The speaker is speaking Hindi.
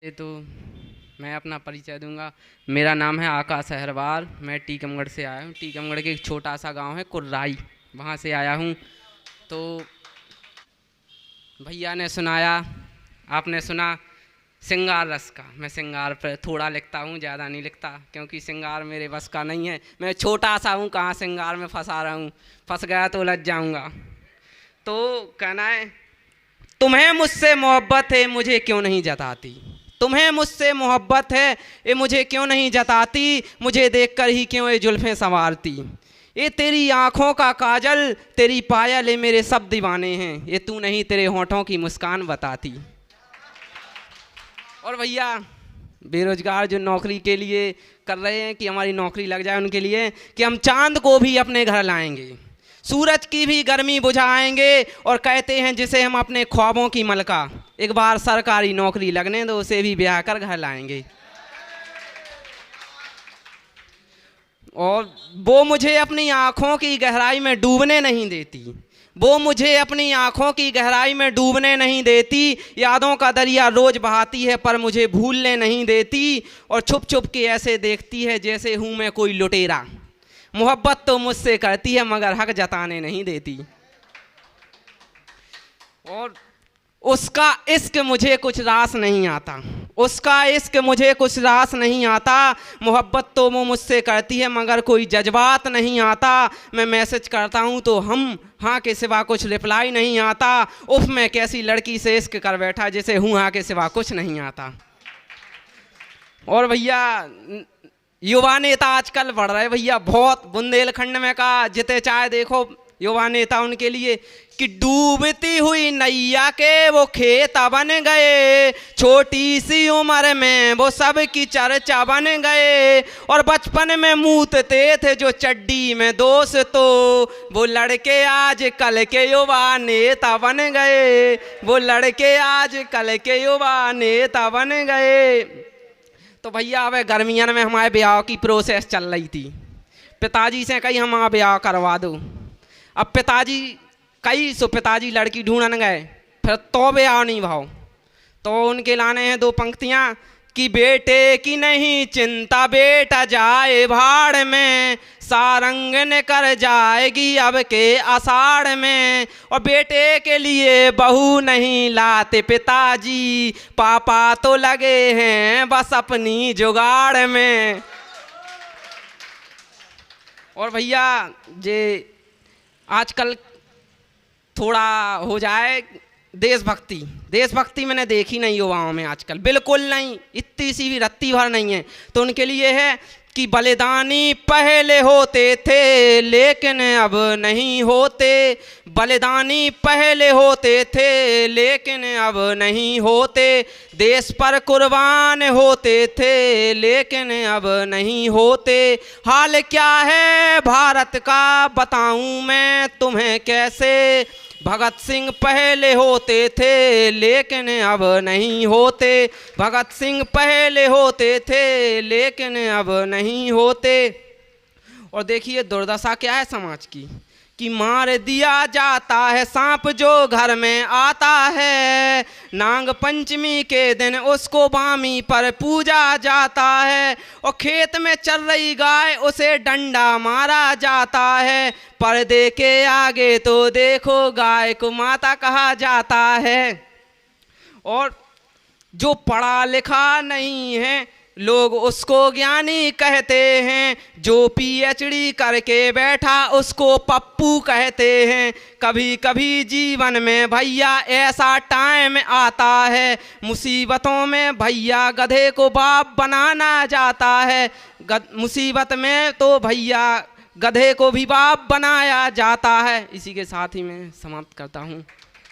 ये तो मैं अपना परिचय दूंगा। मेरा नाम है आकाश अहरवार। मैं टीकमगढ़ से आया हूँ। टीकमगढ़ के एक छोटा सा गांव है कुर्राई, वहाँ से आया हूँ। तो भैया ने सुनाया, आपने सुना श्रृंगार रस का। मैं श्रृंगार पर थोड़ा लिखता हूँ, ज़्यादा नहीं लिखता, क्योंकि श्रृंगार मेरे बस का नहीं है। मैं छोटा सा हूँ, कहाँ श्रृंगार में फंसा रहा हूँ, फंस गया तो लज जाऊँगा। तो कहना है, तुम्हें मुझसे मोहब्बत है मुझे क्यों नहीं जताती, तुम्हें मुझसे मोहब्बत है ये मुझे क्यों नहीं जताती, मुझे देखकर ही क्यों ये जुल्फ़ें संवारती। ये तेरी आँखों का काजल तेरी पायल ये मेरे सब दीवाने हैं, ये तू नहीं तेरे होठों की मुस्कान बताती। और भैया बेरोजगार जो नौकरी के लिए कर रहे हैं कि हमारी नौकरी लग जाए, उनके लिए कि हम चांद को भी अपने घर लाएंगे, सूरज की भी गर्मी बुझाएंगे, और कहते हैं जिसे हम अपने ख्वाबों की मलका, एक बार सरकारी नौकरी लगने दो उसे भी ब्याह कर घर लाएंगे। और वो मुझे अपनी आँखों की गहराई में डूबने नहीं देती, वो मुझे अपनी आँखों की गहराई में डूबने नहीं देती। यादों का दरिया रोज़ बहाती है पर मुझे भूलने नहीं देती, और छुप छुप के ऐसे देखती है जैसे हूँ मैं कोई लुटेरा। मोहब्बत तो मुझसे करती है मगर हक जताने नहीं देती। और उसका इश्क मुझे कुछ रास नहीं आता, उसका इश्क मुझे कुछ रास नहीं आता। मोहब्बत तो वो मुझसे करती है मगर कोई जज्बात नहीं आता। मैं मैसेज करता हूँ तो हम हाँ के सिवा कुछ रिप्लाई नहीं आता। उफ मैं कैसी लड़की से इश्क कर बैठा जिसे हूँ हाँ के सिवा कुछ नहीं आता। और भैया युवा नेता आजकल बढ़ रहे भैया बहुत, बुंदेलखंड में का जिते चाहे देखो युवा नेता उनके लिए कि डूबती हुई नैया के वो खेत बन गए, छोटी सी उम्र में वो सब की चर्चा बन गए। और बचपन में मूतते थे जो चड्डी में दोस्तों, वो लड़के आज कल के युवा नेता बन गए, वो लड़के आज कल के युवा नेता बन गए। तो भैया अब गर्मियों में हमारे ब्याह की प्रोसेस चल रही थी। पिताजी से कही हमारा ब्याह करवा दो। अब पिताजी कई सो पिताजी लड़की ढूंढन गए, फिर तो ब्याह नहीं भाव। तो उनके लाने हैं दो पंक्तियाँ कि बेटे की नहीं चिंता बेटा जाए भाड़ में, सारंग ने कर जाएगी अब के आषाढ़ में। और बेटे के लिए बहू नहीं लाते पिताजी, पापा तो लगे हैं बस अपनी जुगाड़ में। और भैया जे आजकल थोड़ा हो जाए देशभक्ति, देशभक्ति मैंने देखी नहीं युवाओं में आजकल, बिल्कुल नहीं, इतनी सी भी रत्ती भर नहीं है। तो उनके लिए है कि बलिदानी पहले होते थे लेकिन अब नहीं होते, बलिदानी पहले होते थे लेकिन अब नहीं होते, देश पर कुर्बान होते थे लेकिन अब नहीं होते। हाल क्या है भारत का बताऊं मैं तुम्हें कैसे, भगत सिंह पहले होते थे लेकिन अब नहीं होते, भगत सिंह पहले होते थे लेकिन अब नहीं होते। और देखिए दुर्दशा क्या है समाज की कि मार दिया जाता है सांप जो घर में आता है, नाग पंचमी के दिन उसको बामी पर पूजा जाता है, और खेत में चल रही गाय उसे डंडा मारा जाता है, पर्दे के आगे तो देखो गाय को माता कहा जाता है। और जो पढ़ा लिखा नहीं है लोग उसको ज्ञानी कहते हैं, जो पीएचडी करके बैठा उसको पप्पू कहते हैं। कभी कभी जीवन में भैया ऐसा टाइम आता है, मुसीबतों में भैया गधे को बाप बनाना जाता है, मुसीबत में तो भैया गधे को भी बाप बनाया जाता है। इसी के साथ ही मैं समाप्त करता हूँ।